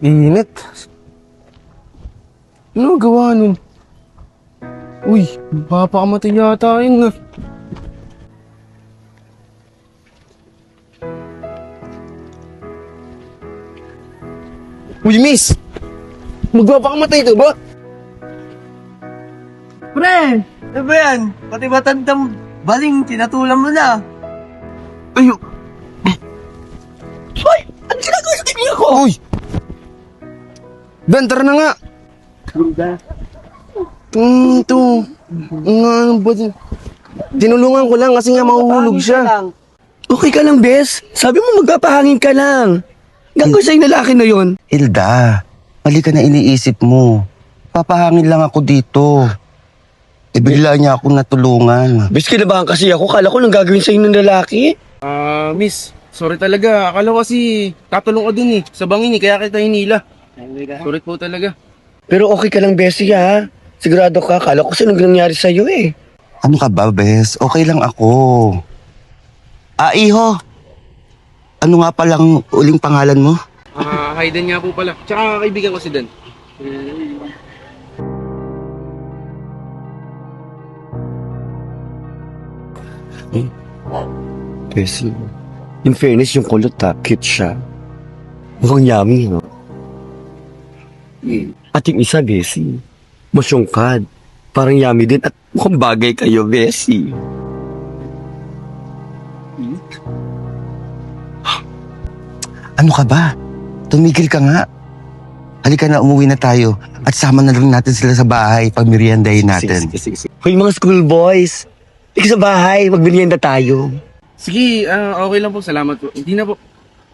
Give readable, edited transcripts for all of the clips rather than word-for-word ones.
Init. Ano gawa nun? Uy, papakamatay yata yun ah. Uy, miss! Magpapakamatay ito ba? Pre, ano ba yan? Pati matandang baling, tinatulan mo na. Ayo! Hoy! Ano ginagawa sa kanya ko? Uy! Ben, tara na nga! Ito. Ano ba din? Tinulungan ko lang kasi nga mahuhulog siya. Okay ka lang, Bes. Sabi mo magpapahangin ka lang. Gagawin sa'yo lalaki na yon. Hilda, mali ka na iniisip mo. Papahangin lang ako dito. Bigla niya akong natulungan. Bes, kinabahan kasi ako. Kala ko nang gagawin sa'yo ng lalaki. Miss, sorry talaga. Akala ko kasi tatulong ko dun eh. Sa bangin eh, kaya kita hinila. Sorry po talaga. Pero okay ka lang, Bessie, ha? Sigurado ka. Kala ko sino nangyari sa'yo eh. Ano ka ba, Bes? Okay lang ako. Iho. Ano nga palang uling pangalan mo? Hayden nga po pala. Tsaka kaibigan ko si Dan. Bessie, in fairness, yung kulot ha, cute siya. Mukhang yummy, no? At yung isa, Bessie, masyongkad. Parang yummy din at mukhang bagay kayo, Bessie. Ano ka ba? Tumigil ka nga. Halika na, umuwi na tayo. At sama na lang natin sila sa bahay pag meriendahin natin. Sige. Hoy, mga schoolboys, ikaw sa bahay, magmerienda tayo. Sige, okay lang po. Salamat po. Hindi na po.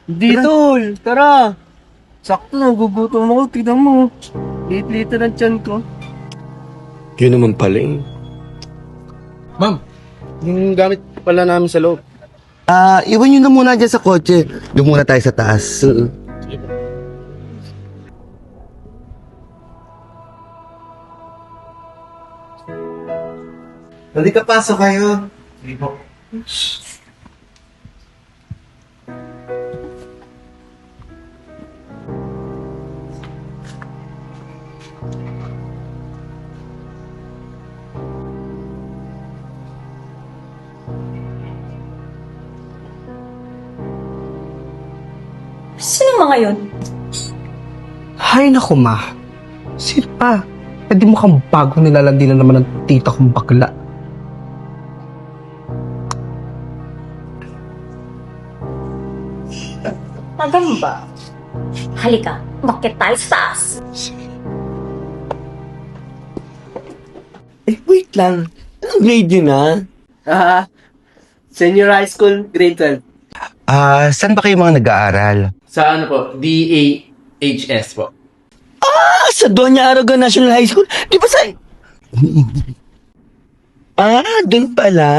Tol, tara. Sakto, nagugutom ako. Tignan mo. Lit-lito ng tiyan ko. Yun naman pala eh. Ma'am, yung gamit pala namin sa loob. Iwan nyo na muna dyan sa kotse. Doon muna tayo sa taas. Halika, pasok kayo. Sino mga yun? Hay naku, ma. Sino pa? Di mo kang bagong nilalandi na naman ng tita kong bakla. Ganun ba? Halika, bakit tayo sa taas? Wait lang. Anong grade yun, ha? Senior high school, grade 12. Saan ba kayo mga nag-aaral? Sa ano po? DAHS po. Sa Doña Aragon National High School? Di ba sa... dun pala.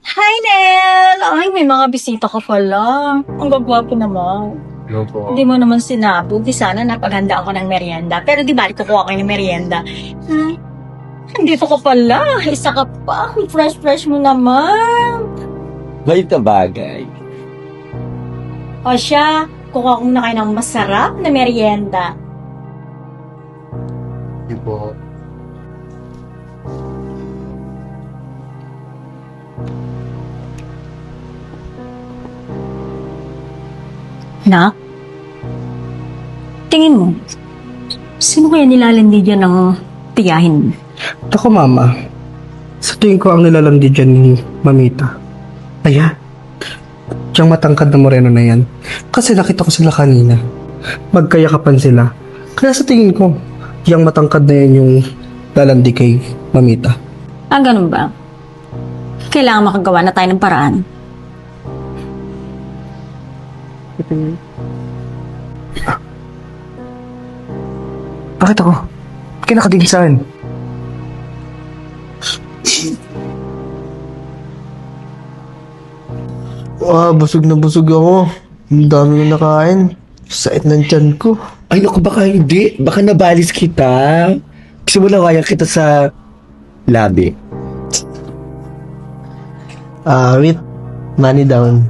Hi, Nel! Ay, may mga bisita ka pala. Ang gagwapo naman. No po. Hindi mo naman sinabi. Di sana napaghanda ako ng merienda. Pero di ba, kukuha kayo ng merienda. Andito ka pala. Isa ka pa. Fresh mo naman. Bait na bagay. O siya, kukuha ko na kayo ng masarap na merienda. Hindi po. Nak? Tingin mo, sino kaya nilalandi dyan ng tiyahin mo? Ako, mama. Sa tingin ko ang nilalandi dyan ni Mamita. Ayan. Diyang matangkad na moreno na yan. Kasi nakita ko sila kanina. Magkayakapan sila. Kaya sa tingin ko, yung matangkad na yan yung lalandi kay Mamita. Ganun ba? Kailangan makagawa na tayo ng paraan. Bakit ako? Kinakatingin saan? Busog na busog ako. Ang dami na nakain. Sakit ng tiyan ko. Ay, naku, baka hindi. Baka nabalis kita. Gusto mo lawayan kita sa labi. Wait. Money down.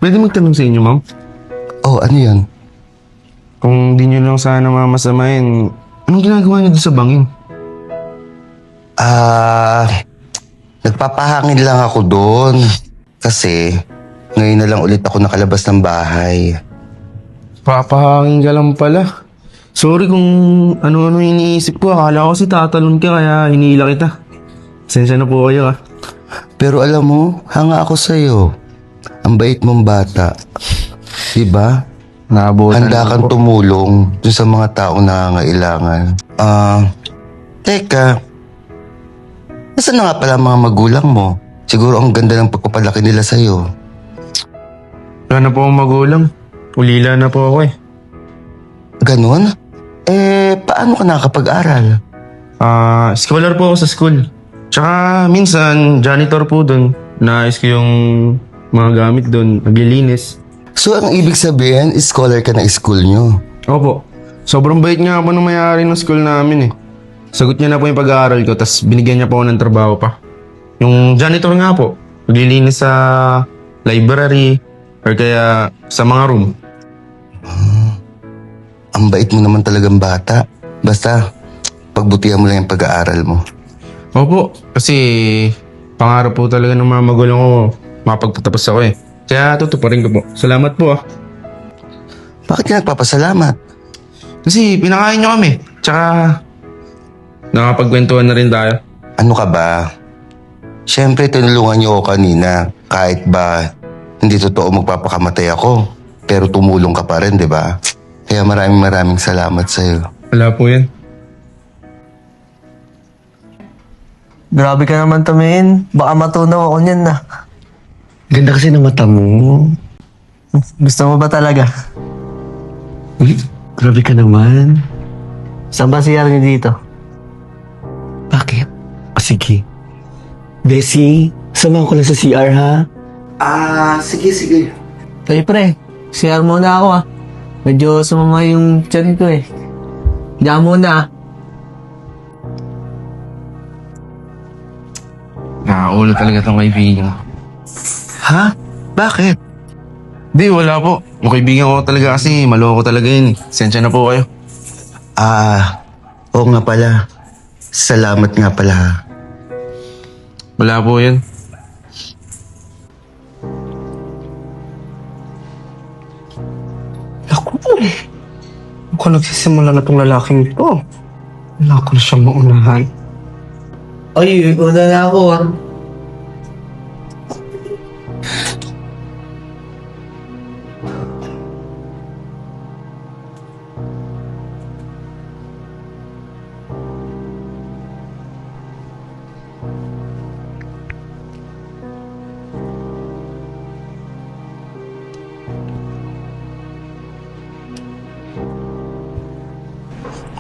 Pwede magtanong sa inyo, ma'am? Oh, ano yun? Kung di nyo lang sana mamasamahin, anong ginagawa nyo doon sa bangin? Nagpapahangin lang ako doon. Kasi, ngayon na lang ulit ako nakalabas ng bahay. Papahangin ka lang pala. Sorry kung ano-ano iniisip ko. Akala ko si tatalon ka kaya hinila kita. Pasensya na po kayo, ah. Pero alam mo, hanga ako sa'yo. Ang bait mong bata. Diba? Naabutan Handa kang tumulong dun sa mga taong nangangailangan. Teka. Nasaan na nga pala ang mga magulang mo? Siguro ang ganda ng pagpapalaki nila sa'yo. Wala na po akong magulang. Ulila na po ako eh. Ganon? Paano ka nakakapag-aral? Scholar po ako sa school. Tsaka minsan, janitor po doon. Naayos ko yung mga gamit doon. Naglilinis. So, ang ibig sabihin, scholar ka na school nyo. Opo. Sobrang bait nga po ng may-ari ng school namin eh. Sagot niya na po yung pag-aaral ko, tapos binigyan niya po ako ng trabaho pa. Yung janitor nga po, naglilinis sa library or kaya sa mga room. Ang bait mo naman talagang bata. Basta, pagbutihan mo lang yung pag-aaral mo. Opo, kasi pangarap po talaga ng mga magulang ko mapagpatapos ako eh. Kaya tutuparin ko po. Salamat po ah. Bakit ka nagpapasalamat? Kasi pinakain niyo kami. Tsaka nakapagkwentuhan na rin tayo. Ano ka ba? Siyempre, tinulungan niyo ako kanina. Kahit ba hindi totoo magpapakamatay ako. Pero tumulong ka pa rin, di ba? Kaya maraming salamat sa'yo. Wala po yan. Grabe ka naman, Tamin. Baka matunaw ako niyan na. Ganda kasi ng mata mo. Gusto mo ba talaga? Uy, grabe ka naman. Saan ba siya niyo dito? Bakit? Sige. Desi, samahan ko lang sa CR ha? Sige. Ay, pre. CR muna ako ah. Medyo sumama yung tiyan ko eh. Diyan muna ah. Nakaulo talaga itong kaibigan. Ha? Bakit? Di, wala po. Yung kaibigan ko talaga kasi maloko talaga yun eh. Sensya na po kayo. Oo nga pala. Salamat nga pala ha. Wala po yan. Ako, mukhang nagsisimula na tong lalaking ito. Wala ko na siyang maunahan. Ay, una na ako ah.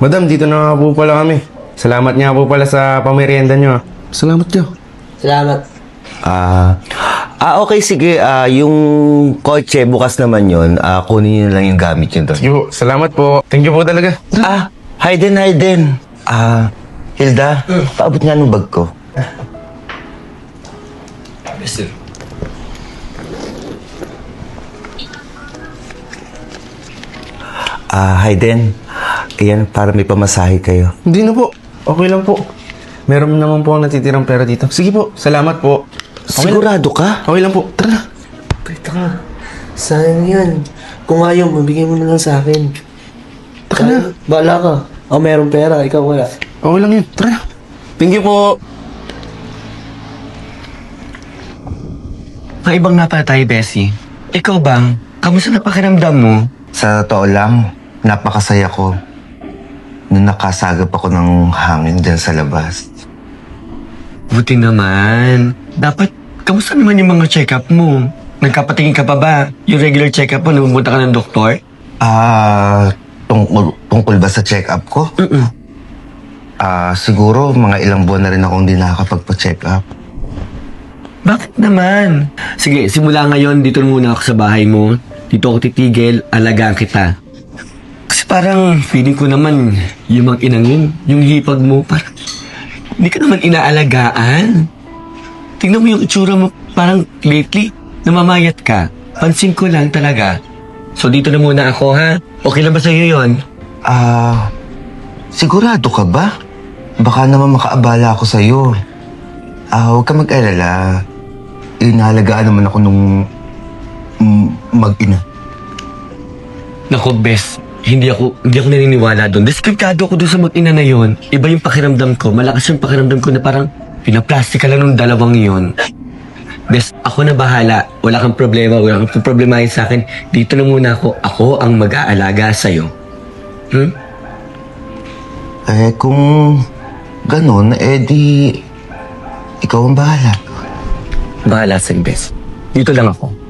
Madam, dito na nga po pala kami. Salamat nga po pala sa pamerienda nyo. Salamat ka. Salamat. Okay, sige. Yung kotse, bukas naman yun. Kunin nyo lang yung gamit nyo doon. Sige po, salamat po. Thank you po talaga. Hayden. Hilda, paabot nga ng bag ko. Yes, sir. Hayden, ayan, para may pamasahe kayo. Hindi na po. Okay lang po. Meron naman po ang natitirang pera dito. Sige po, salamat po. Sigurado ka? Okay lang po. Tara na. Teka, saan yan? Kung ayaw, mabigay mo na lang sa akin. Taka na. Bahala ka. Ako meron pera, ikaw wala. Okay lang yun. Tara na. Thank you po. Maibang nga pala tayo, Bessie. Ikaw bang? Kamusta na pakiramdam mo? Sa totoo lang, napakasaya ko nung nakasagap ako ng hangin dyan sa labas. Buti naman. Dapat, kamusta naman yung mga check-up mo? Nagkapatingin ka pa ba? Yung regular check-up mo, nagpupunta ka ng doktor? Tungkol ba sa check-up ko? Siguro mga ilang buwan na rin akong hindi nakakapagpa-check up. Bakit naman? Sige, simula ngayon, dito muna ako sa bahay mo. Dito ako titigil, alagaan kita. Kasi parang feeling ko naman, yung mag-inangin, yung hipag mo, parang hindi ka naman inaalagaan. Tingnan mo yung itsura mo, parang lately, Namamayat ka. Pansin ko lang talaga. So dito na muna ako, ha? Okay lang ba sa'yo yun? Sigurado ka ba? Baka naman makaabala ako sa'yo. Huwag ka mag-alala. Inahalagaan naman ako nung mag-ina. Naku, Bes. Hindi ako naniniwala doon. Deskriptado ako doon sa mag-ina na yun. Iba yung pakiramdam ko. Malakas yung pakiramdam ko na parang pinaplastika lang ng dalawang yun. Bes, ako na bahala. Wala kang problema. Wala kang problemahin sa akin. Dito na muna ako. Ako ang mag-aalaga sa'yo. Kung ganun, di ikaw ang bahala. Bahala sa'yo, Bes. Dito lang ako.